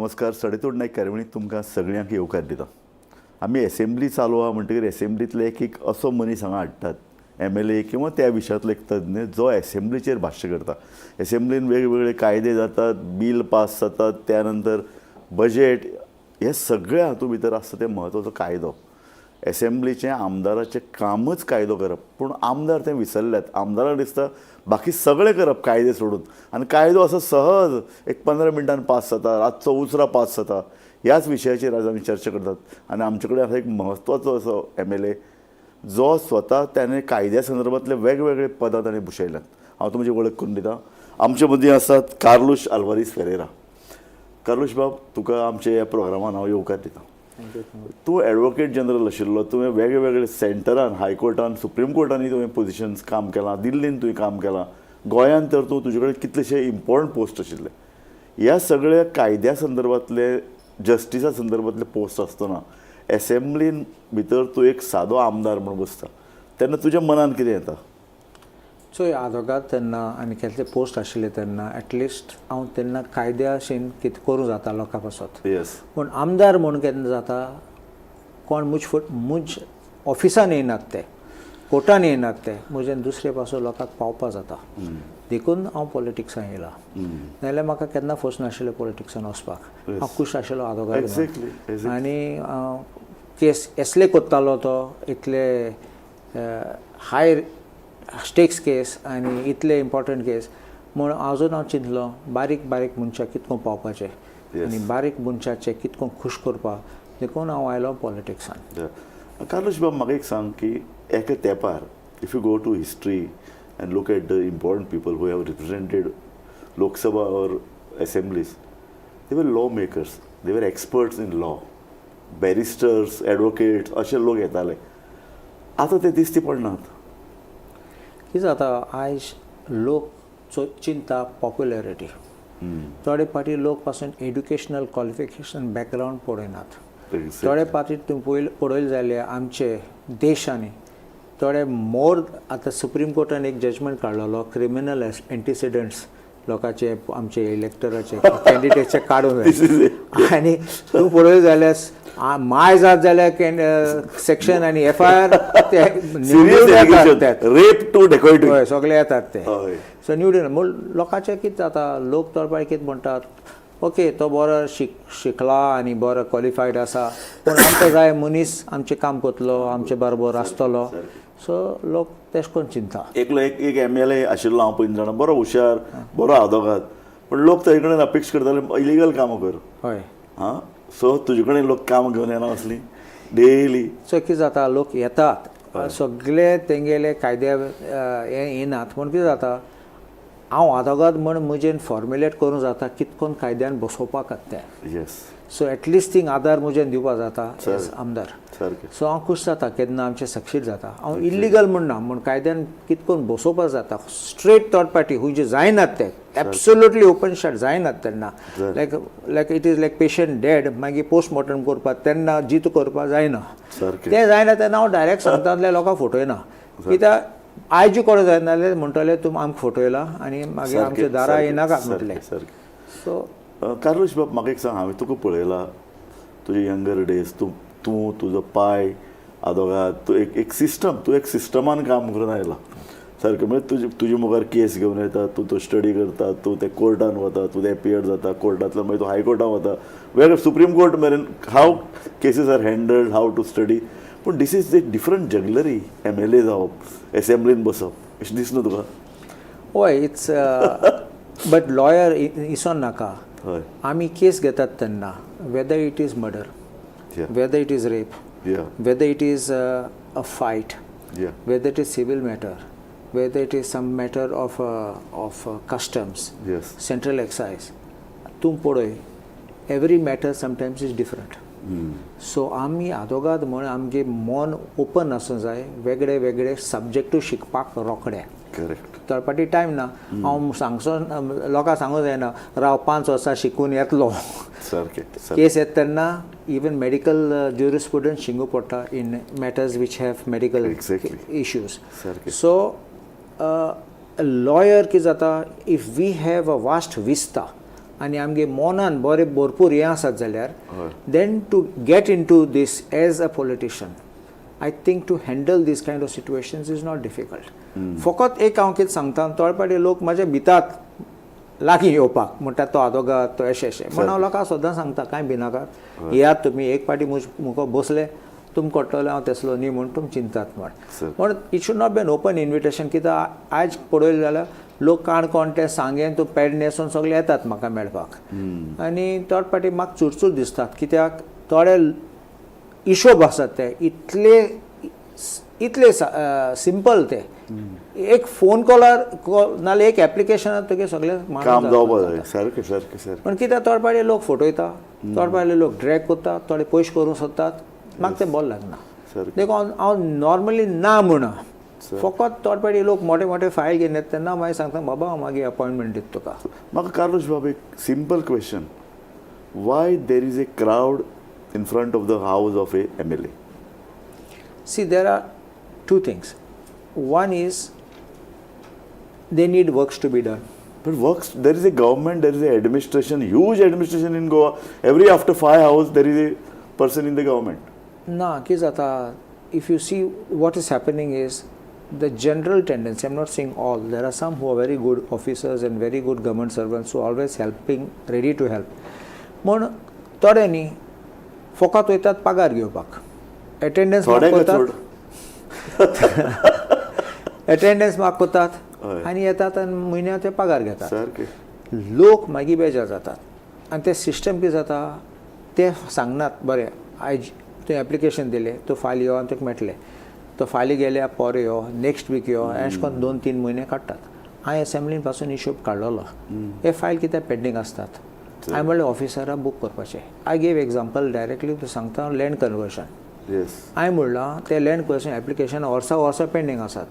नमस्कार. सडेतोड नायक कार्यावळीत तुमकां सगळ्यांक येवकार दिता. आमी एसेंब्ली चालू आहा म्हणटकीर एसेंब्लीतले एक असो मनीस हांगा हाडटात, MLA किंवा त्या विशयांतलो एक तज्ञ जो एसेंब्लीचेर भाश्य करता. एसेंब्लीन वेगवेगळे कायदे जातात, बील पास जातात, त्यानंतर बजेट, हे सगळे हातूंत भितर आसता ते म्हत्वाचो कायदो. एसेंब्लीचें आमदाराचें कामच कायदो करप, पूण आमदार तें विसरल्यात. आमदाराक दिसता बाकी सगळें करप कायदे सोडून, आनी कायदो असो सहज एक 15 मिनटान पास जाता, रातचो उसरा पास जाता. ह्याच विशयाचेर आज आमी चर्चा करतात. आनी आमचे कडेन आसा एक म्हत्वाचो असो MLA जो स्वता त्याने कायद्या संदर्भातले वेगवेगळे पदां ताणें भुशयल्यात. हांव तुमची वळख करून दिता. आमचे मदीं आसात कार्लोस आल्वारीस फेरेरा. कार्लोस बाब, तुका आमच्या ह्या प्रोग्रामान हांव येवकार दिता. तूं एडवोकेट जनरल आशिल्लो, तुवें वेगवेगळे सेंटरान, हायकोर्टान, सुप्रीम कोर्टांनी तुवें पोजिशन्स काम केलां, दिल्लीन तुवें काम केलां, गोंयांत तर तुजे कडेन कितलेशे इम्पॉर्टंट पोस्ट आशिल्ले. ह्या सगळ्या कायद्या संदर्भातले, जस्टिसा संदर्भातले पोस्ट आसतना एसेंब्लीन भितर तूं एक सादो आमदार म्हणून बसता तेन्ना तुज्या मनान कितें येता? सो आदवोगाद तेन्ना आनी केसले पोस्ट आशिल्ले तेन्ना एटलिस्ट हांव तेन्ना कायद्याशीन कितें करूं जाता लोकां पासत. पूण आमदार म्हणून केन्ना जाता, कोण मुज ऑफिसान येयनात ते, कोर्टान येयनात ते, म्हजें दुसरे पासून लोकांक पावपा जाता. देखून हांव पॉलिटिक्सान येयलां. नाजाल्यार म्हाका केन्ना फर्स्ट नाशिल्लें पॉलिटिक्सान वचपाक. हांव खूश आशिल्लो आदवोगाद आनी केस असले कोत्तालो तो, इतले हाय स्टेक्स केस आनी इतले इम्पॉर्टंट केस म्हूण अजून हांव चिंतलो बारीक बारीक मनशाक कितको पावपाचें आनी बारीक मनशाचे कितको खूश करपाक. देखून हांव आयलो पॉलिटिक्सान. कार्लोस बाब, म्हाका एक सांग की एका तेंपार if you go to history and look at the important people who have represented Lok Sabha or assemblies, they were lawmakers, they were experts in law, barristers, advocates, अशे लोक येताले. आतां ते दिश्टी पडनात. कितें जाता, आयज लोक चिंता पॉप्युलॅरिटी. थोडे फाटी लोक पासून एड्युकेशनल क्वॉलिफिकेशन बॅकग्रावंड पळयनात. थोडे फाटी तुमी पळयलें जाल्यार आमचे देशांनी थोडे मोर आतां सुप्रीम कोर्टान एक जजमेंट काडलेलो क्रिमिनल एंटीसिडंट्स लोकांचे, आमचे इलेक्टराचे कॅन्डिडेटचे काडून जाय. आनी तूं पळयलें जाल्यार माय जात जाल्यार सेक्शन आनी FIR रेप टू डेकॉइटी सगळे येतात ते. सो निवडून म्हूण लोकांचें कितें जाता, लोक थोडे फाटी कितें म्हणटात, ओके तो बरो शिकला आनी बरो क्वॉलिफायड आसा, पूण आमकां जाय मनीस आमचें काम करतलो, आमचे बरोबर आसतलो. सो लोक तेश कोन्न चिंता. एक MLA आशिल्लो हांव पयलीं जाणा, बरो हुशार, बरो आदवोगाद, पूण लोक ताजे कडेन अपेक्षा करताले इलिगल कामां कर. हय. हां, सो तुजे कडेन लोक कामां घेवन येना असलीं डेली. सो कितें जाता, लोक येतात सगळे तेंगेले कायद्या हें येनात. पूण कितें जाता, हांव आदवोगाद म्हण म्हजें फॉर्म्युलेट करूं जाता कितकोन कायद्यान बसोवपाक ते. सो एटलिस्ट थिंग आदार म्हजें दिवपाक जाता एज आमदार. सो हांव खूश जाता केन्ना आमचें सक्सीड जाता. हांव इल्लिगल म्हणना, म्हण कायद्यान कितकोन बसोवपाक जाता. स्ट्रेट थर्ड पार्टी हुंय जायनात ते, एब्सोल्युटली ओपन शट जायनात तेन्ना. Like it is like patient dead, मागीर पोस्टमॉर्टम करपाक तेन्ना जितो करपाक जायना. तें जायना तेन्ना हांव डायरेक्ट सांगता जाल्यार लोकांक फटयना. कित्याक आयज कोण जाय नाल्यार म्हणटले तुमी आमकां फटयला आनी मागीर आमच्या दारा येनाकात म्हटलें. सो कार्लोस बाब, म्हाका एक सांग, हांवें तुका पळयलां तुजे यंगर डेज, तूं तुजो पाय आदवोगाद, तूं एक सिस्टमान काम करून आयला सारकें. म्हणजे तुजे मुखार केस घेवन येता, तूं तो स्टडी करता, तूं ते कोर्टान वता, तूं ते एपियर्ड जाता, कोर्टांतल्यान मागीर तूं हायकोर्टान वता, वेगळे सुप्रीम कोर्ट मेरेन how cases are handled, how to study. पूण दीस इज एक डिफरंट जगलरी. MLA जावप, एसेंब्लीन बसप, अशें दिसना तुका? हय, इट्स बट लॉयर इसन नाका. आमी केस घेतात तेन्ना whether it is murder, whether it is rape, whether it is a fight, whether it is civil matter, whether it is some matter of customs, central excise, तूं पळय every matter sometimes is different. So आमी आदवोगाद म्हण आमगे मन open आसूं जाय वेगळे वेगळे सब्जेक्टू शिकपाक रोखडे. थोडे फाटी टायम ना. हांव सांगसो लोकांक सांगूंक जायना राव 5 वर्सां शिकून येतलो. केस येता तेन्ना इवन मेडिकल ज्युरिस्प्रुडन्स शिकूंक पडटा in matters which have medical issues. So lawyer कितें जाता, if we have a vast vista आनी आमगे मोनान बरें भरपूर हें आसात जाल्यार then to get into this as a politician I think to handle this kind of situations is not difficult. फकत एक हांव कितें सांगता थोडे लोक म्हाजे भितात लागीं येवपाक म्हणटात तो आदोगाद तो अशें म्हण हांव लोकांक सदां सांगता कांय भिनाकात येयात तुमी एक पाटी मुको बसले तुम कोट्टले हांव तेसलो न्ही म्हूण तुमी चिंतात म्हण it should not B an open invitation कित्याक आयज पळयलें जाल्यार लोक काणकोण ते सांगेन तूं पॅड न्हेसून सगळे येतात म्हाका मेळपाक आनी थोडे पाटी म्हाका चुरचूर दिसतात कित्याक थोडे हिशोब आसात ते इतले सिंपल ते एक फोन कॉलार नाल्यार एक एप्लिकेशनार तुगे सगळे पण कित्याक थोडे पाटी लोक फटयता थोडे पाटी लोक ड्रॅग करतात थोडे पयशे करूंक सोदतात म्हाका तें बरें लागना देखून हांव नॉर्मली ना म्हणा फकत थोडे पाटी लोक मोठे मोठे फायल घेवन येता तेन्ना मागीर सांगता बाबा हांव मागीर अपॉयंटमेंट दिता तुका. म्हाका कार्लोश बाबा एक simple question Y there is a crowd in front of the house of a MLA? See, there are two things. One is they need works to be done. But works, there is a government, there is a administration, huge administration in Goa. Every after 5 hours there is a person in the government. Na, Kizata, if you see what is happening is the general tendency, I'm not saying all, there are some who are very good officers and very good government servants who are always helping, ready to help. But थोड्यांनी फकत वयतात पगार घेवपाक एटेंडन्स मागतात एटेंडन्स मागतात आनी येतात आनी म्हयन्याक ते पगार घेतात. लोक मागीर बेजार जातात आनी ते सिस्टम कितें जाता ते सांगनात बरें आयज तुवें एप्लिकेशन दिलें तूं फाल्यां यो आनी तुका मेळटलें तो फाल्यां गेल्या पोर यो नेक्स्ट वीक यो अशें करून 2-3 म्हयने काडटात. हांवें एसेंब्लीन पासून हिशोब काडलेलो हे फायल कित्याक पेंडींग आसतात हांवें म्हणलें ऑफिसराक बूक करपाचें. आय गेव एग्जांपल डायरेक्टली तूं सांगता लँड कन्वर्शन हांवें म्हणलां ते लँड कन्वर्शन एप्लिकेशन वर्सां पेंडींग आसात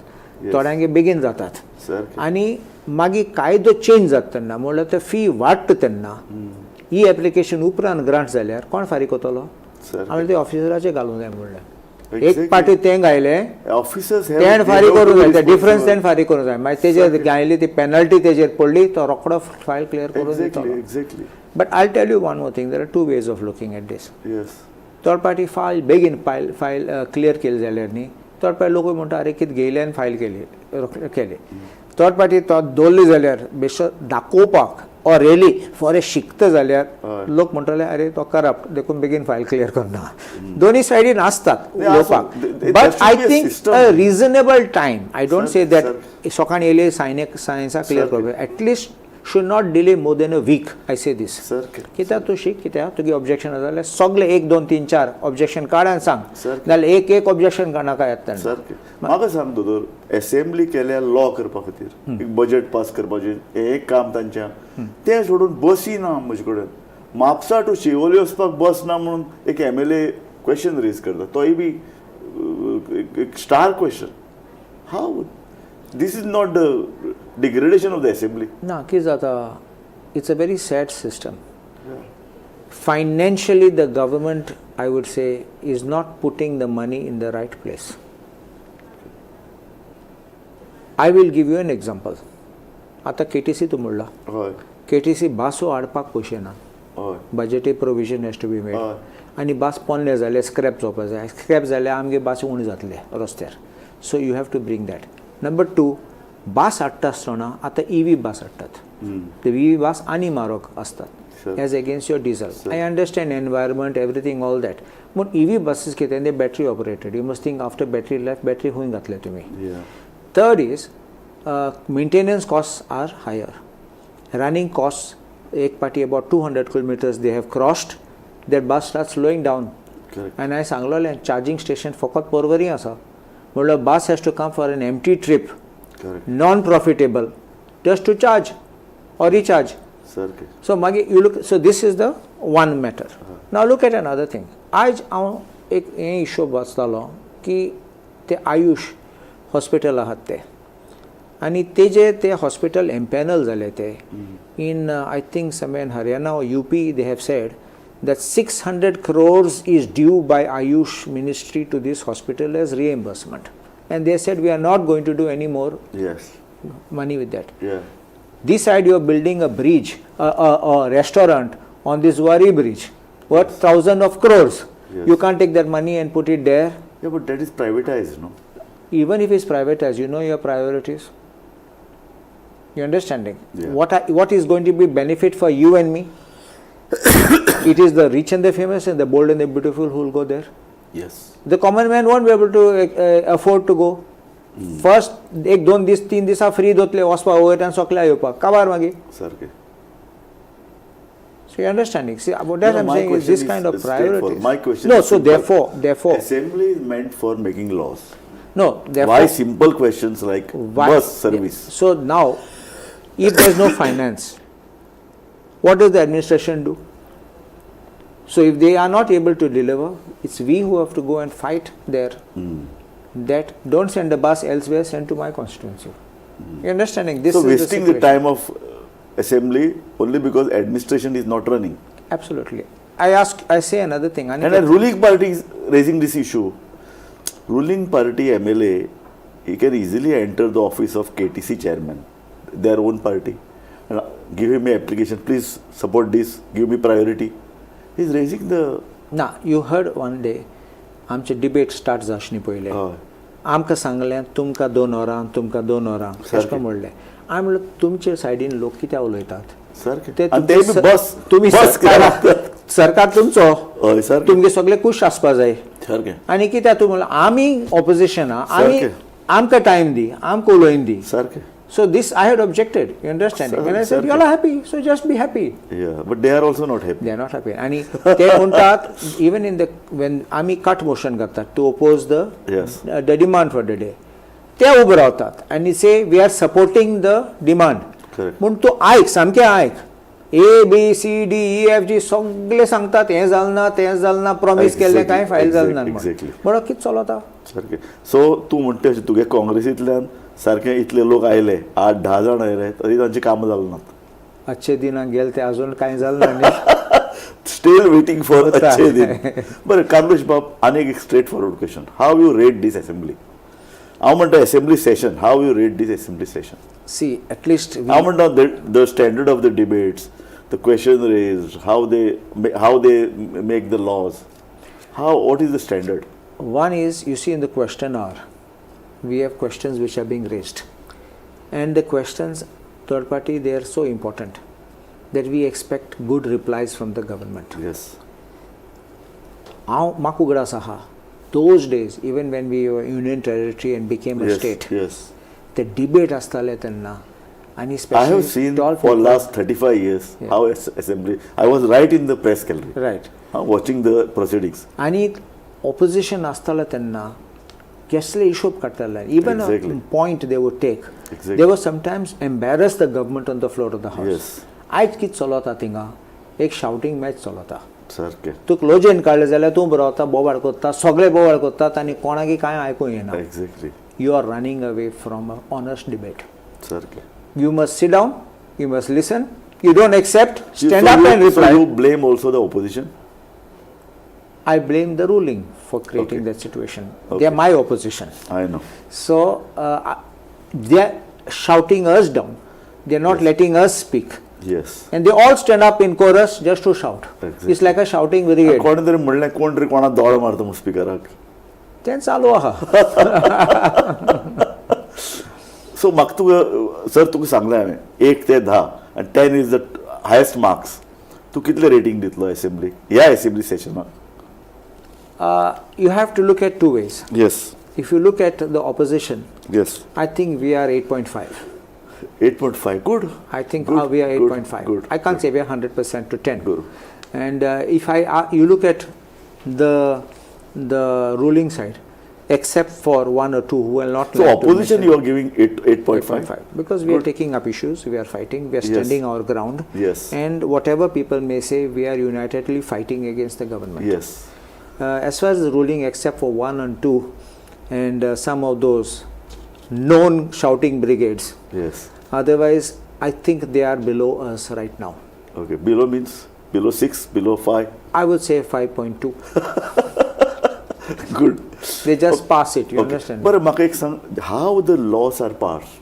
थोड्यांगे बेगीन जातात आनी मागीर कायदो चेंज जाता तेन्ना म्हणल्यार ते फी वाडटा तेन्ना ही एप्लिकेशन उपरांत ग्रांट जाल्यार कोण फारीक करतलो हांवें ते ऑफिसराचेर घालूंक जाय म्हणलें एक पाटी तें घायलें तेण फारीक करूंक जाय डिफरन्स तेण फारीक करूंक जाय मागीर तेजेर घायली ती पेनल्टी तेजेर पडली तो रोखडो फायल क्लियर करून दितलो. But I tell you one more thing there are 2 ways of looking at this. थोडे पाटी फायल बेगीन फायल क्लियर केली जाल्यार न्ही थोडे पाटी लोक म्हणटा अरे कितें घेयलें आनी फायल केली थोडे पाटी तो दवरली जाल्यार बेश्टो दाखोवपाक ऑर रेली फॉर ए शिकता जाल्यार लोक म्हणटले अरे तो करप्ट देखून बेगीन फायल क्लियर करना. दोनी सायडीन आसतात उलोवपाक but I think a reasonable time I don't say that सकाळी येयले सायन्सा क्लियर करप at least should not delay more than a week. I say this. कित्याक तूं शिक कित्याक तुगे ऑब्जेक्शन जाल्यार सगळे 1 2 3 4 ऑब्जेक्शन काड आनी सांग जाल्यार एक ऑब्जेक्शन नाका येता. म्हाका सांग दोतोर एसेंब्ली केल्या लॉ करपा खातीर एक बजेट पास करपाचें हें एक काम तांचें तें सोडून बसी ना म्हजे कडेन म्हापसा टू शिवोली वचपाक बस ना म्हणून एक MLA क्वेश्चन रेज करता तोय बी एक star question how this is not the degradation of the assembly. No, Kizata, it's a very sad system. Financially, the government, I would say, is not putting the money in the right place. I will give you an example. आता KTC तू म्हणला KTC बासो हाडपाक पयशे ना बजेटी provision has to be made आनी बास पोन्ने जाले स्क्रॅप जावपाक जाय स्क्रॅप जाल्यार आमगे बास उणी जातले रस्त्यार so you have to bring that. Number 2 bus हाडटा आसतना आतां EV बास हाडटात ते EV बास आनी म्हारग आसतात as against your diesel. I understand environment everything all that पूण EV बसीस कितें ते battery operated you must think after battery life battery खंय घातले तुमी. Third is maintenance cost are higher running cost एक पाटी about 200 kilometers they have crossed that bus starts slowing down and हांवें सांगलोलें charging station फकत परवरी आसा म्हणल्यार bus has to come for an empty trip non-profitable just to charge or recharge. So मागीर you look so this is the one matter. Now look at another thing. आज हांव एक हें हिशोब वाचतालो की ते आयुष हॉस्पिटल आहात ते आनी तेजे ते हॉस्पिटल एम्पॅनल जाले ते in I think somewhere in Haryana or UP they have said that 600 crores is due by Ayush Ministry to this hospital as reimbursement and they said we are not going to do any more money with that. This side you are building a bridge, a restaurant on this Wari bridge, worth thousands of crores. Yes. You can't take that money and put it there. Yeah, but that is privatized, no? Even if it's privatized, you know your priorities. You understanding? Yeah. What is going to be benefit for you and me? It is the rich and the famous and the bold and the beautiful who will go there. Yes. The common man won't be able to afford to go. First, एक दोन दीस तीन दिसा free दोतले वचपा वयल्यान सोकल्या येवपाक काबार मागीर. Sarke. So you understanding? See, what that I'm saying is this kind of priorities. My question No, is so simple. therefore. Assembly is meant for making laws. No, therefore. Why simple questions like bus service? So now, if there is no finance, what does the administration do? So if they are not able to deliver, it's we who have to go and fight there. That don't send a bus elsewhere, send to my constituency. You understanding? This So is wasting the the time of assembly only because administration is not running. Absolutely. I say another thing. And a ruling party is raising this issue. Ruling party MLA, he can easily enter the office of KTC chairman, their own party, and give him an application. Please support this. Give me priority. He's raising the. Now you heard one day, आमचे debate start जावचनी पयले. आमकां सांगलें तुमकां 2 वरां तुमकां 2 वरां अशें म्हणलें. हांवें म्हणलें तुमचे सायडीन लोक कित्याक उलयतात? तुमी सरकार तुमचो तुमगे सगळे खुश आसपा जाय आनी कित्याक तूं म्हणलें आमी ऑपोजिशन आमी आमकां टायम दी आमकां उलोवन दी. So this I had objected, you understanding? And I said, you all are happy, so just be happy. Yeah, but they are also not happy. They are not happy. And they म्हणतात, even in the, when आमी cut motion करतात to oppose the demand for the day, ते ube रावतात and say, we are supporting the demand. Correct. म्हूण तूं आयक, सामकें आयक. A, B, C, D, E, F, G सगळे सांगतात हें जालें ना, तें जालें ना, प्रॉमिस केल्लें कांय फायल जालें ना. बरो कितें चलता? सारकें. सो तूं म्हणटा अशें तुगे काँग्रेसींतल्यान सारखे इतले लोक आयले 8-10 जाण आयले तरी तांची कामां जाली नात. अच्छे दिनाक गेले ते अजून कांय जालें ना. स्टील वेटिंग फॉर अच्छे दिन. बरें कार्लोश बाब, आनीक एक straightforward question. How you rate this assembly? हांव म्हणटा assembly session. How you rate this assembly session? See at least हांव म्हणटा the standard of the debates, the question raised, how they make the laws, how what is the standard? One is, you see, in the question hour, we have questions which are being raised. And the questions, third party, they are so important that we expect good replies from the government. Yes. Makugada Saha, those days, even when we were union territory and became a state, the debate astale tanna. And especially I have seen for last 35 years how assembly, I was right in the press gallery. Right. Watching the proceedings. And opposition astala tanna kesle issue kartala, even a point they would take. They were sometimes embarrass the government on the floor of the house. Yes. Aaj kit chalota tinga ek shouting match chalota. सारकें. तू क्लोजन काडले जाल्यार तूं बरोवता बोबाड कोत्ता सगळे बोबाड कोत्तात आनी कोणाकी कांय आयकूं येना. Exactly. You are running away from an honest debate. सारकें. You must sit down, you must listen, you don't accept, stand up and reply. So you blame also the opposition? I blame the ruling for creating that situation. They are my opposition. I know. So they are shouting us down. They are not letting us speak. Yes. And they all stand up in chorus just to shout. Exactly. It's like a shouting brigade. कोण तरी म्हणलें कोण तरी कोणा दोळ मारता म्हूण स्पिकराक. तें चालू आहा. सो म्हाका तुका सांगलें हांवें 1 ते 10 and 10 is the highest marks. तूं कितले रेटिंग दितलो असेंब्ली ह्या assembly सेशनाक? You have to look at two ways. Yes. If you look at the opposition, yes, I think we are 8.5. 8.5, good. I think good, we are 8.5. Good, I can't say we are 100% to 10. Good. And if you look at the ruling side, except for 1 or 2 who will not. So opposition you are giving 8.5? Because we are taking up issues, we are fighting, we are standing our ground. Yes. And whatever people may say, we are unitedly fighting against the government. Yes. As far as the ruling, except for 1 and 2 and some of those known shouting brigades. Yes. Otherwise, I think they are below us right now. Okay. Below means below 6, below 5? I would say 5.2. Good. They just pass it, you understand? But how the laws are passed?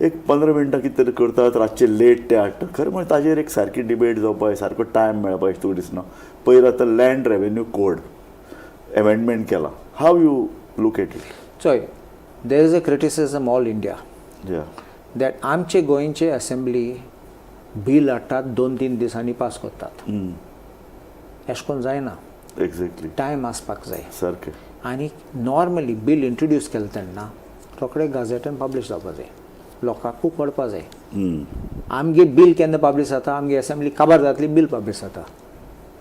एक 15 मिनटां कितें तरी करतात, रातचे late ते हाडटा. खरें म्हणजे ताजेर एक सारकी डिबेट जावपाक, सारको टायम मेळपाक अशें तुका दिसना. पयर आतां लँड रेवेन्यू कोड एमेंडमेंट केला. How you look at it? चोय, there is a criticism all India या दॅट आमचे गोंयचे असेंब्ली बील हाडटात 2-3 दिसांनी पास करतात. अशें करून जायना. एक्झॅक्टली टायम आसपाक जाय. सारकें. आनी नॉर्मली बील इंट्रोड्यूस केलें तेन्ना रोखडे गाजेटान पब्लीश जावपाक जाय, लोकांकू कळपाक जाय. आमगे बील केन्ना पब्लीश जाता, आमगे असेंब्ली काबार जातली, बील पब्लीश जाता.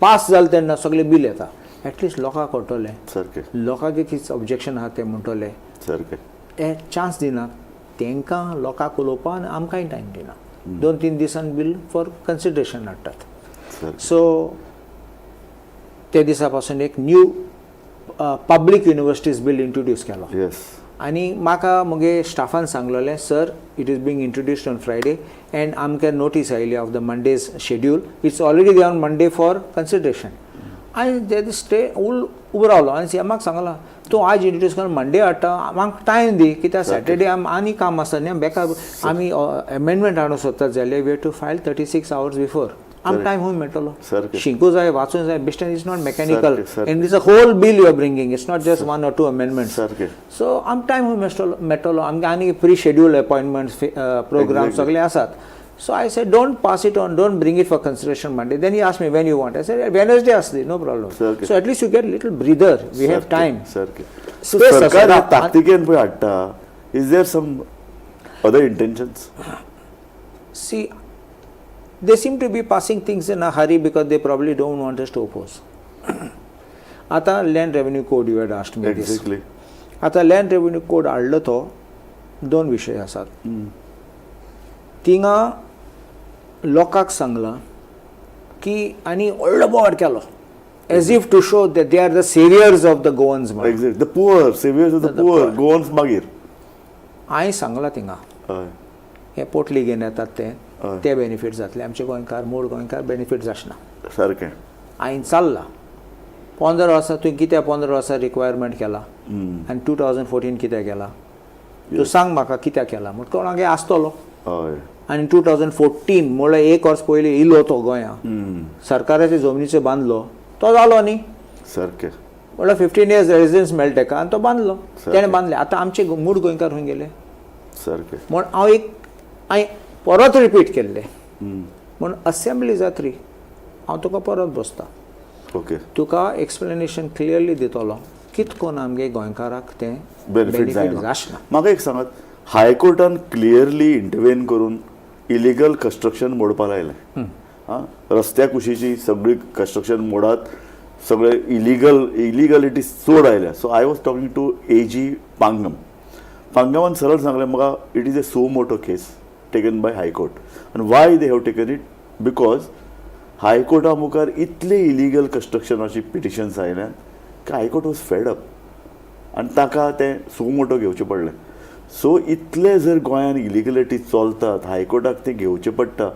पास जालें तेन्ना सगळे बील येता. एटलिस्ट लोकांक कळटलें, सारकें. लोकांक कितें ऑब्जेक्शन आहा तें म्हणटले. सारकें. ते चान्स दिनात तांकां लोकांक उलोवपा आनी आमकांय टायम दिना. 2-3 दिसान बील फॉर कन्सिडरेशन हाडटात. सो ते दिसा पासून एक new public universities bill introduce केलो. येस. आनी म्हाका मुगे स्टाफान सांगलोलें, sir it is being introduced on Friday and आमकां नोटीस आयली of the Monday's schedule. It's already there on Monday for consideration. आनी ते दीस स्टे उबो रावलो आनी सीएमाक सांगला, तूं आज इंट्रोड्यूस कर, मंडे हाडटा, म्हाका टायम दी, कित्याक सॅटर्डे आनी काम आसता न्ही, बेकार आमी एमेंडमेंट हाडूंक सोदतात जाल्यार we have to file 36 hours before. आमकां टायम खूब मेळटलो. शिंकूं जाय, वाचूंक जाय. बेश्टें is not mechanical and it's a whole bill you are bringing. It's not just 1 or 2 amendments. So आमकां टायम खूब मेळटलो. आमकां आनी प्री शेड्यूल अपॉयंटमेंट्स प्रोग्राम सगळे आसात. So I said, don't pass it on, don't bring it for consideration Monday. Then he asked me, when you want? I said, Wednesday asli, no problem. So at least you get a little breather. We have time. So सरकार ताकतिकेन पळय हाडटा. Is there some other intentions? See, they seem to be passing things in a hurry because they probably don't want us to oppose. आता land revenue code you had asked me this. Exactly. आता land revenue code हाडलो तो 2 विशय आसात. थिंगा लोकांक सांगलां की आनी व्हडलो बोर्ड केलो as if to show that they are the saviours of the Goans. The poor, saviours of the poor, Goans मागीर. हांवें सांगलां थिंगा हे पोटली घेवन येतात ते बेनिफीट जातले. आमचे गोंयकार, मूळ गोंयकार बेनिफीट जाचना. सारकें. हांवें चालला 15 वर्सां तुवें कित्याक 15 वर्सां रिक्वायरमेंट केला आनी 2014 कित्याक केला, तूं सांग म्हाका कित्याक केला. म्हूण कोणागे आसतलो. आनी 2014 म्हळ्यार 1 वर्स पयलीं येयलो तो गोंयां, सरकाराचे जमनीचेर बांदलो, तो जालो न्ही. सारकें. म्हळ्यार 15 years रेजिडन्स मेळटा ताका आनी तो बांदलो, तेणें बांदले. आतां आमचे मूळ गोंयकार खंय गेले. सारकें. म्हूण हांवें परत रिपीट केल्लें. म्हूण असेंब्ली जातरी हांव तुका परत बसता. ओके. तुका एक्सप्लेनेशन क्लियरली दितलो कित कोन आमगे गोंयकाराक तें बेनिफीट जायना. म्हाका एक सांगात, हायकोर्टान क्लियरली इंटरवेन करून इलिगल कन्स्ट्रक्शन मोडपा लायलें. रस्त्या कुशीची सगळी कन्स्ट्रक्शन मोडात, सगळे इलिगलिटी चड आयल्या. So I was talking to AG Pangam. पांगमान सरळ सांगलें म्हाका, it is a suo motu case taken by High Court. आनी why they have taken it? Because हायकोर्टा मुखार इतले इलिगल कन्स्ट्रक्शनाची पिटिशन्स आयल्यात की हायकोर्ट वॉज फेड अप आनी ताका तें सो मोटो घेवचें पडलें. सो इतले जर गोंयान इलिगलिटी चलतात, हायकोर्टाक ते घेवचें पडटा.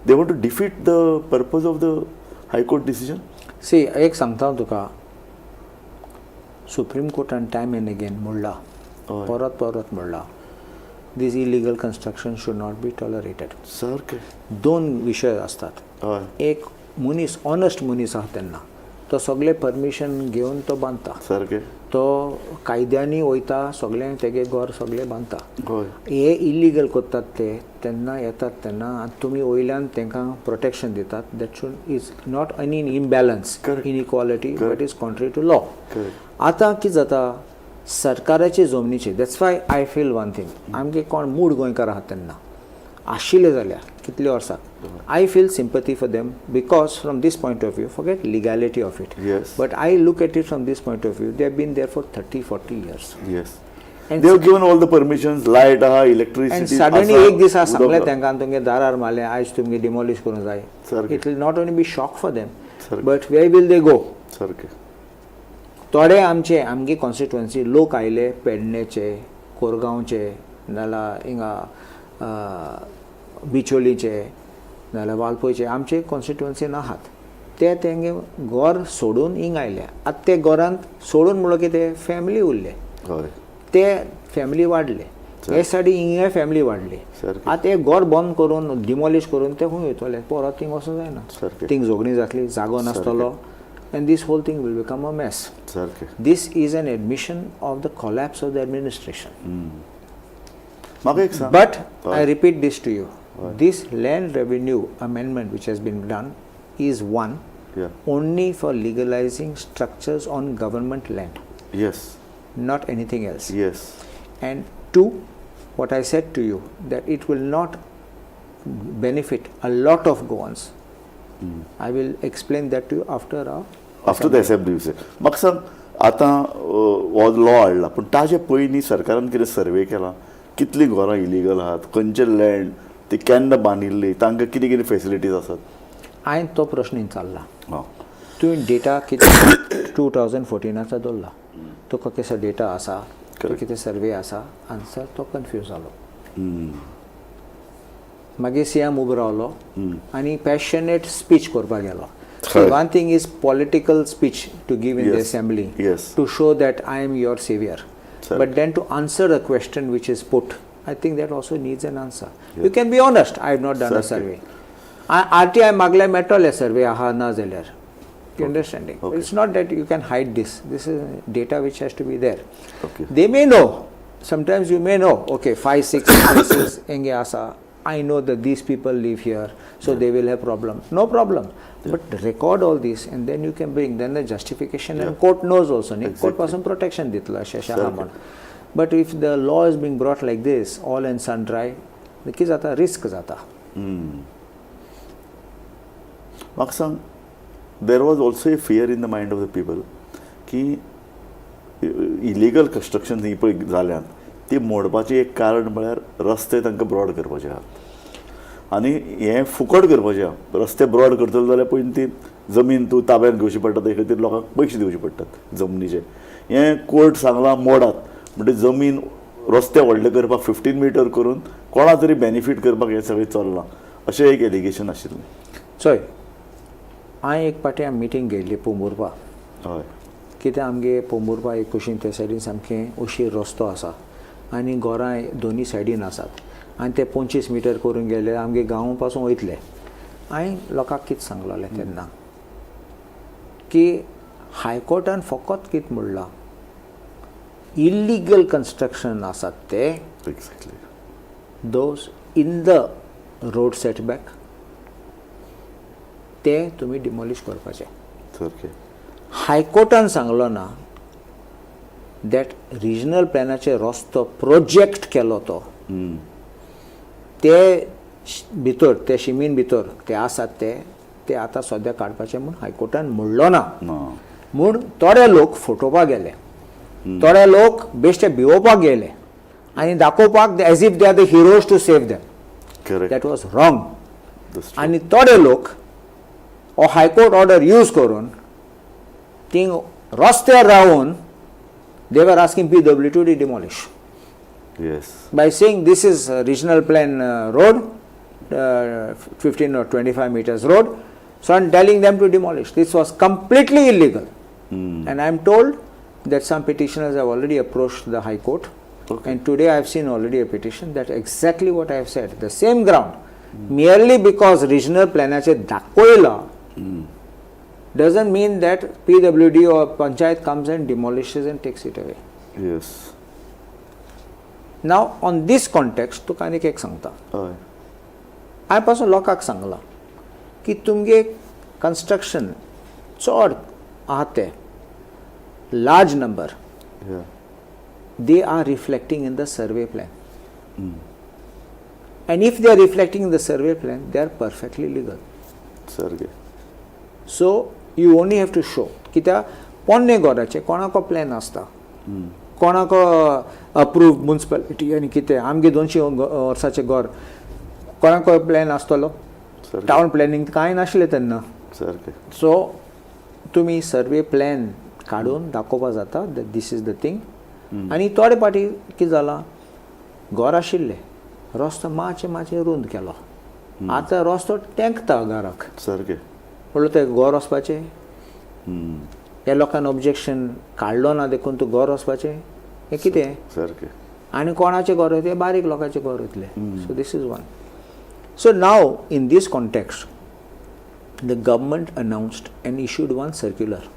They want to defeat the purpose of the High Court decision. See, एक सांगता तुका, सुप्रीम कोर्टान टायम एंड अगेन म्हणला, परत म्हणला, this illegal construction should not be tolerated. सारकें. 2 विशय आसतात. एक मनीस, ऑनस्ट मनीस आहा तेन्ना तो सगळे परमिशन घेवन तो बांदता. सारकें. तो कायद्यांनी वयता, सगळें तेगे घर सगळें बांदता. हे इलिगल करतात ते तेन्ना येतात तेन्ना आनी तुमी वयल्यान तांकां प्रोटेक्शन दितात. That should is not any imbalance, inequality, but is contrary to law. आतां कितें जाता, सरकाराचे जमनीचे, that's why I feel one thing, आमगे कोण मूळ गोंयकार आहात तेन्ना आशिल्ले जाल्यार कितले वर्सां, I feel sympathy for them because from this point of view, forget legality of it. Yes. But I look at it from this point of view. They have been there for 30-40 years. Yes. And they have given all the permissions, light, electricity. And suddenly एक दिसा सांगले तांकां तुमगे दारार मारले, आयज तुमगे demolish करूंक जाय. It will not only be shock for them, but where will they go? सारकें. थोडे आमगे कॉन्स्टिट्युएन्सी लोक आयले, पेडणेचे, कोरगांवचे, नाल्यार हिंगा बिचोलीचे, नाल्यार वालपयचे, आमचे कॉन्स्टिट्युएन्सीन आहात. ते तेंगे घर सोडून हिंग आयले. आतां ते घरांत सोडून म्हणलो की ते फॅमिली उरले, ते फॅमिली वाडले. हे सायडी हिंगे फॅमिली वाडली सारकें. आतां हे घर बंद करून डिमॉलिश करून ते खंय वयतले परत थिंग वचूं जायना सारकें. थिंग झगडी जातली जागो नासतलो and this whole thing will become a mess. सारकें. This is an admission of the collapse of the administration. म्हाका एक सांग. But I repeat this to you. This land revenue amendment which has been done is one Yeah. only for legalizing structures on government land, Yes. not anything else. Yes. And two, what I said to you, that it will not benefit a lot of Goans. I will explain that to you after our after the assembly विशय म्हाका सांग आतां हो law हाडला पूण ताजे पयलीं सरकारान कितें सर्वे केला कितलीं घरां इलिगल आहात खंयचे लँड ती केन्ना बांदिल्ली तांकां कितें कितें फेसिलिटीज आसात हांवें तो प्रश्न विचारला हां तुवें डेटा कितें 2014 दवरला तुका कसो डेटा आसा कितें सर्वे आसा आन्सर तो कन्फ्यूज जालो मागीर सीएम उबो रावलो आनी पॅशनेट स्पीच करपाक गेलो one thing is political speech to give in the assembly to show that I am your saviour but then to answer a question which is put I think that also needs an answer. You can be honest. I have not done a survey. RTI magle metole survey aha na zalyar. You understanding? It's not that you can hide this. This is data which has to be there. They may know. Sometimes you may know. Okay, 5-6 places enge asa. I know that these people live here, so they will have problem. No problem. But record all this, and then you can bring. Then the justification and court knows also. Court person protection ditla shasha haman. But if the law is being brought like this, all and sundry, कितें जाता risk जाता. म्हाका सांग there was also a fear in the mind of the people की illegal construction ही पळय जाल्यात ती मोडपाचें एक कारण म्हळ्यार रस्ते तांकां ब्रॉड करपाचे आहात आनी हें फुकट करपाचें आहा रस्ते ब्रॉड करतलो जाल्यार पयलीं ती जमीन तूं ताब्यात घेवची पडटा ते खातीर लोकांक पयशे दिवचे पडटात जमनीचे हें कोर्ट सांगलां मोडात म्हणजे जमीन रस्ते व्हडले करपाक 15 मीटर करून कोणा तरी बेनिफीट करपाक हें सगळें चल्लां अशें एक एलिगेशन आशिल्लें चोय हांवें एक पाटी मिटींग घेतली पोंबुरपा हय कित्याक आमगे पोंबुरपा एक कुशीन ते सायडीन सामकें उशीर रस्तो आसा आनी घरां दोनी सायडीन आसात आनी ते 25 मीटर करून गेले आमगे गांव पासून वयतले हांवें लोकांक कितें सांगलोलें तेन्ना की हायकोर्टान फकत कितें म्हणलां illegal construction asat te those in the road setback te tumi demolish करपाचे हाय कोर्टान सांगलो ना that regional planaचे रस्तो प्रोजेक्ट केलो तो ते भितर ते शिमीन भितर ते आसात ते आतां सद्या काडपाचे म्हूण हायकोर्टान म्हणलो ना म्हूण थोडे लोक फोटोवपाक गेले थोडे लोक बेश्टे भिवोवपाक गेले आनी दाखोवपाक as if they are the heroes to save them that was wrong आनी थोडे लोक हो हायकोर्ट ऑर्डर यूज करून थिंग रस्त्यार रावन they were asking PW to demolish by saying this is regional plan road 15 or 25 meters road, so I'm telling them to demolish. This was completely illegal. And I'm told that some petitioners have already approached the High Court, and today I've seen already a petition that exactly what I have said, the same ground, merely because regional planache dakoila doesn't mean that PWD or Panchayat comes and demolishes and takes it away. Yes. Now on this context तुका आनीक एक सांगता हांवें पासून लोकांक सांगलां की तुमगे कंस्ट्रक्शन चड आहा ते large number, they are reflecting in the survey plan. And if they are reflecting in the survey plan, they are perfectly legal. So you only have to show कित्या पोन्ने घराचे कोणाको प्लॅन आसता, कोणाको अप्रूव्ड म्युनिसिपालिटी आनी कितें आमगे 200 वर्साचें घर कोणाको plan आसतलो, town planning कांय नाशिल्लें तेन्ना. सो तुमी सर्वे प्लॅन काडून दाखोवपा जाता that this is the thing. आनी थोडे पाटी कितें जालां, घर आशिल्लें, रस्तो मातशें रुंद केलो, आतां रस्तो तेंकता घराक, म्हणल्यार तें घर वचपाचें. ह्या लोकांनी ऑब्जेक्शन काडलो ना देखून तूं घर वचपाचें, हें कितें? आनी कोणाचे घर वयतले बारीक लोकांचे घर वयतले so this is one so now in this context the government announced and issued one circular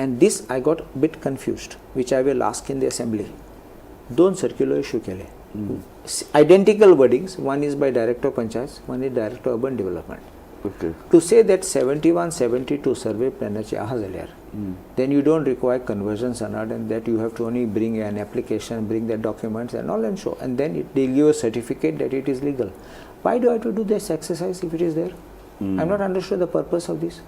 and this I got a bit confused which I will ask in the assembly दोन सर्क्युलर इश्यू केले identical wordings one is by director of panchayat one is director of urban development to say that 71 72 survey planaचे आहा जाल्यार then you don't require conversions and that you have to only bring an application bring the documents and all and show and then they give a certificate that it is legal why do I have to do this exercise if it is there I'm not understood the purpose of this.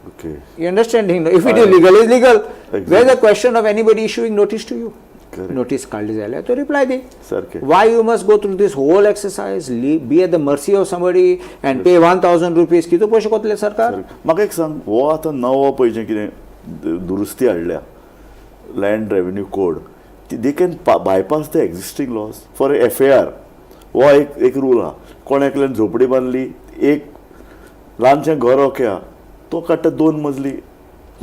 Okay. You understanding? If it is legal, it's legal. Exactly. Where the question of anybody issuing notice to you? Correct. Notice काढली जाल्यार तो reply they. Okay. Why you must go through this whole exercise? Be at the mercy of somebody and pay 1,000 rupees. किती पैसे कोतले सरकार? म्हाका एक सांग हो आतां नवो पळय कितें दुरुस्ती हाडल्या land revenue code they can bypass the existing laws for FAR हो एक रूल आहा कोण एकल्यान झोपडी बांदली एक ल्हानशें घर ओके आहा तो काडटा 2 मजली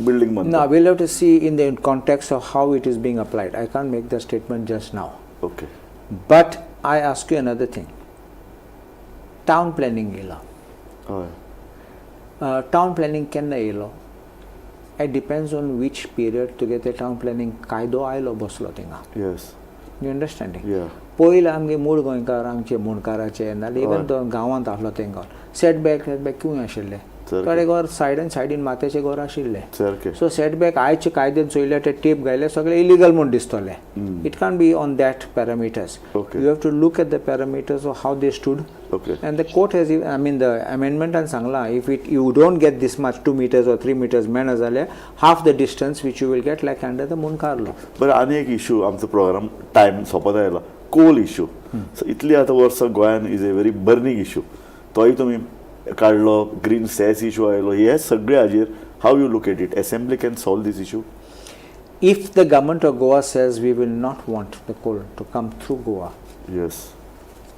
बिल्डिंग बांदता. Now we'll have to see in the context of how it is being applied. I can't make the statement just now. Okay. But I ask you another thing. Town planning येयला. Town planning केन्ना येयलो? It depends on which period to get the town planning कायदो आयलो बसलो थिंगा. Yes. You understanding? Yeah. पयलीं आमगे मूळ गोंयकार आमचे मुणकाराचे नाल्यार इवन तो गांवांत आसलो तेंका सेटबॅक खंय आशिल्ले थोडे घर सायडीन माथ्याचे घर आशिल्ले सो सेटबॅक आयचे कायद्यान चोयले ते टेप घायले सगळे इलिगल म्हूण दिसतले it can be on that parameters you have to look at the parameters of how they stood and the court has I mean the अमेंडमेंटान सांगला if it you don't get this much 2 meters or 3 meters मेळना जाल्यार half the distance which you will get like under the mundkar law. बरं आनी एक issue आमचो programme time सोंपत आयला कोल issue इतली आतां वर्सां गोंयान is a very burning issue तोय तुमी काडलो ग्रीन सॅस इश्यू आयलो हे सगळे हाजेर how you look at it assembly can solve this issue If the government of Goa says we will not want the coal to come through Goa yes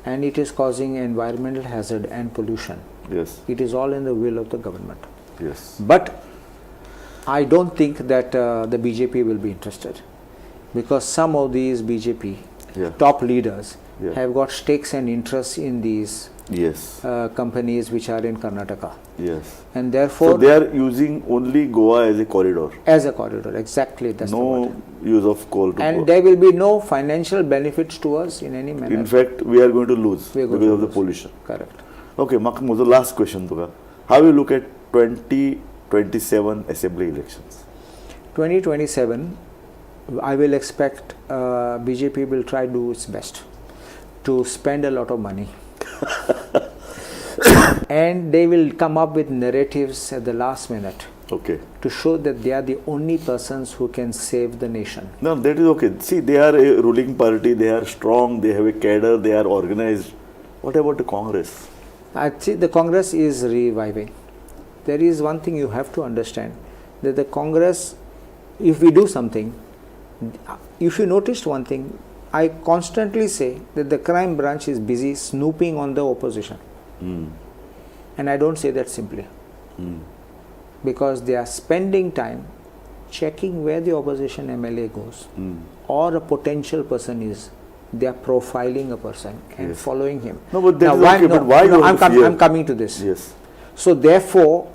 and it is causing environmental hazard and pollution yes it is all in the will of the government yes but I don't think that the BJP will be interested because some of these BJP top leaders have got stakes and interests in these companies which are in Karnataka. Yes. And therefore so they are using only Goa as a corridor. As a corridor, exactly. That's no use of coal to and Goa. there will be no financial benefits to us in any manner. In fact, we are going to lose because of the pollution. Correct. Okay, my last question to how you look at 2027 assembly elections? 2027, I will expect BJP will try to do its best to spend a lot of money. And they will come up with narratives at the last minute to show that they are the only persons who can save the nation. No, that is okay. See, they are a ruling party, they are strong, they have a cadre, they are organized. What about the Congress? I see the Congress is reviving. There is one thing you have to understand, that the Congress, if we do something, if you noticed one thing, I constantly say that the crime branch is busy snooping on the opposition. And I don't say that simply. Because they are spending time checking where the opposition MLA goes or a potential person is. They are profiling a person and following him. No, but why I'm coming to this. Yes. So therefore,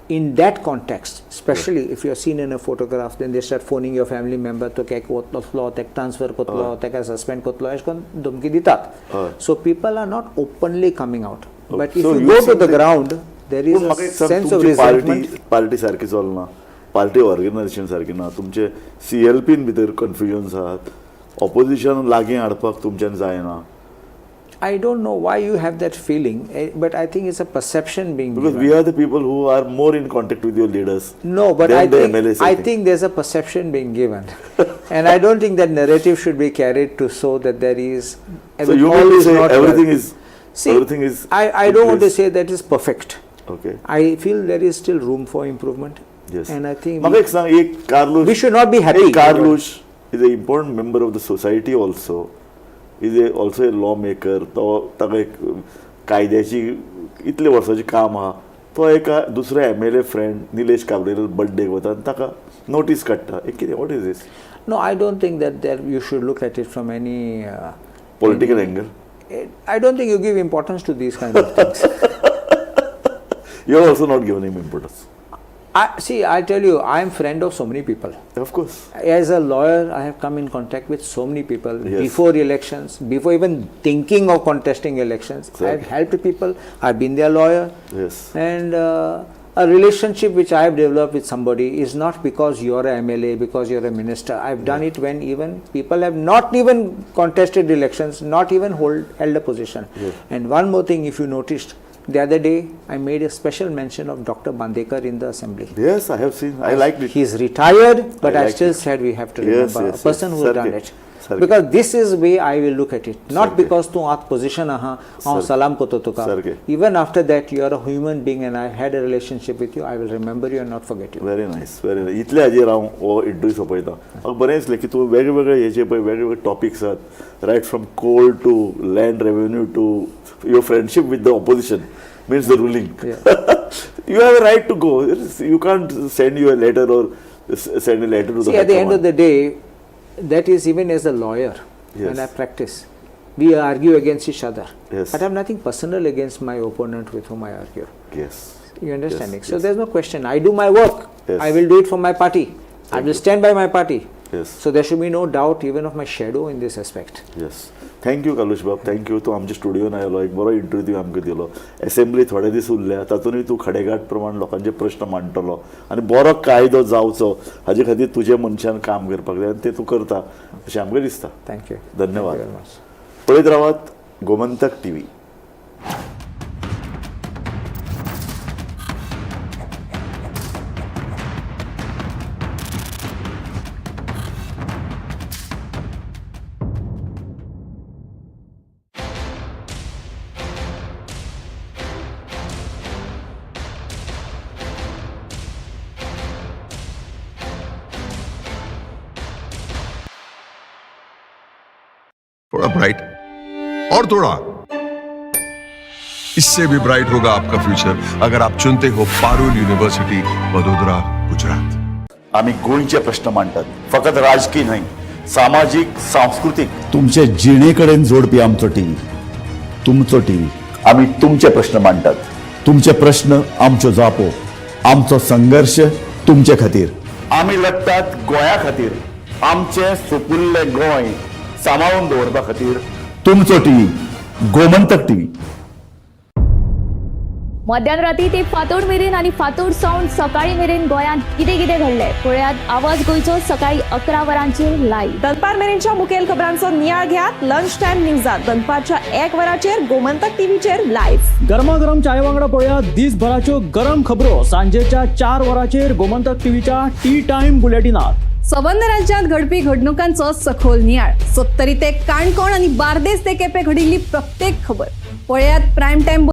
in that context, especially if you are seen in a photograph, then they start phoning your family member to take transfer kotlo, take suspend kotlo, dumki ditat. So people are not openly coming out. But if you go to the ground, there is a sense of resentment. Party सारखी चलना, party organization सारखी ना, तुमचे CLP भितर confusions आहात, opposition लागीं हाडपाक तुमच्यान जायना. I don't know why you have that feeling, but I think it's a perception being because given. We are the people who are more in contact with your leaders. No, but I think there's a perception being given. And I don't think that narrative should be carried to show that there is... So you mean to say everything is... See, everything is I don't want to say that is perfect. Okay. I feel there is still room for improvement. Yes. And I think... we should not be happy. Carlush is an important member of the society also. Is also a lawmaker. तो ताका कायद्याची इतले वर्सांची काम आहा तो एका दुसरो MLA फ्रेंड निलेश काब्रेल बर्थडेक वता आनी ताका नोटीस काडटा एक कितें what is this No, I don't think that you should look at it from any political angle I don't think you give importance to these kind of things. You have also not given him importance. I tell you, I am friend of so many people. Of course. As a lawyer, I have come in contact with so many people Yes. before elections, before even thinking of contesting elections. Exactly. I have helped people. I have been their lawyer. Yes. And a relationship which I have developed with somebody is not because you are a MLA, because you are a minister. I have done it when even people have not even contested elections, not even held a position. Yes. And one more thing, if you noticed, the other day I made a special mention of Dr. Bandekar in the assembly. Yes, I have seen. I liked it. He's retired, but I liked still it. said we have to Yes, remember yes, a person yes. who has done Sarke. it. Sarke. Because this is the way I will look at it. Not Sarke. because tu at position aha, Sarke. salam koto tuka. Sarke. Even after that, you are a human being and I had a relationship with you. I will remember you and not forget you. Very nice, very nice. इतले हाजेर हांव हो interview सोंपयता म्हाका बरें दिसलें की तूं वेगवेगळे हेचे पळय वेगवेगळे टॉपिक्स आसात right from coal to land revenue to your friendship with the opposition means the ruling. You have a right to go. You can't send you a letter or send a letter to See, the at the end of the day, that is even as a lawyer, when Yes. I practice, we argue against each other. Yes. But I have nothing personal against my opponent with whom I argue. Yes. You understanding? Yes, So yes. there's no question. I do my work. Yes. I will do it for my party. I will stand by my party. Yes. So there should be no doubt even of my shadow in this aspect. Yes. Thank you Kalush बाब thank you तूं आमच्या स्टुडियोन आयलो एक बरो interview आमकां दिलो assembly थोडे दीस उरल्या तातूंतय तूं खडेगाठ प्रमाण लोकांचे प्रश्न मांडटलो आनी बरो कायदो जावचो हाजे खातीर तुजे मनशान काम करपाक जाय आनी तें तूं करता अशें आमकां दिसता Thank you. धन्यवाद Thank you very much. पळयत रावात गोमंतक TV. थोड़ा ब्राइट और थोड़ा इससे भी ब्राइट होगा आपका फ्यूचर अगर आप चुनते हो पारुल यूनिवर्सिटी वडोदरा गुजरात. आम्ही गोंयचे प्रश्न मांडटात फकत राजकीय न्हय सामाजीक सांस्कृतिक तुमचे जिणेकडेन जोडपी आमचो टीव्ही तुमचो टीव्ही आम्ही तुमचे प्रश्न मांडटात तुमचे प्रश्न आमच्यो जापो आमचो संघर्ष तुमचे खातीर आम्ही लढटात गोंया खातीर आमचे सोपुल्ले गोंय सांबाळून दवरपा खातीर तुमचो टीव्ही गोमंतक टीव्ही. मध्यानराती ते फातोड मेरेन आणि फातोड सावन सकाळी मेरेन गोंयांत कितें कितें घडलें पळयात आवाज गोंयचो सकाळी 11 वरांचेर लायव्ह. दनपार मेरेनच्या मुखेल खबरांचो नियाळ घेयात लंच टायम न्यूजात दनपारच्या 1 वराचेर गोमंतक टीव्हीचेर लायव्ह. गरमागरम चाय वांगडा पळयात दिसभराच्यो गरम खबरो सांजेच्या 4 वरांचेर गोमंतक टीव्हीच्या टी टाइम बुलेटिनात. सबंद राज्यांत घडपी घडणुकांचो सखोल नियाळ 70 ते काणकोण आणि बार्देस ते केपें घडिल्ली प्रत्येक खबर पळयात प्रायम टायम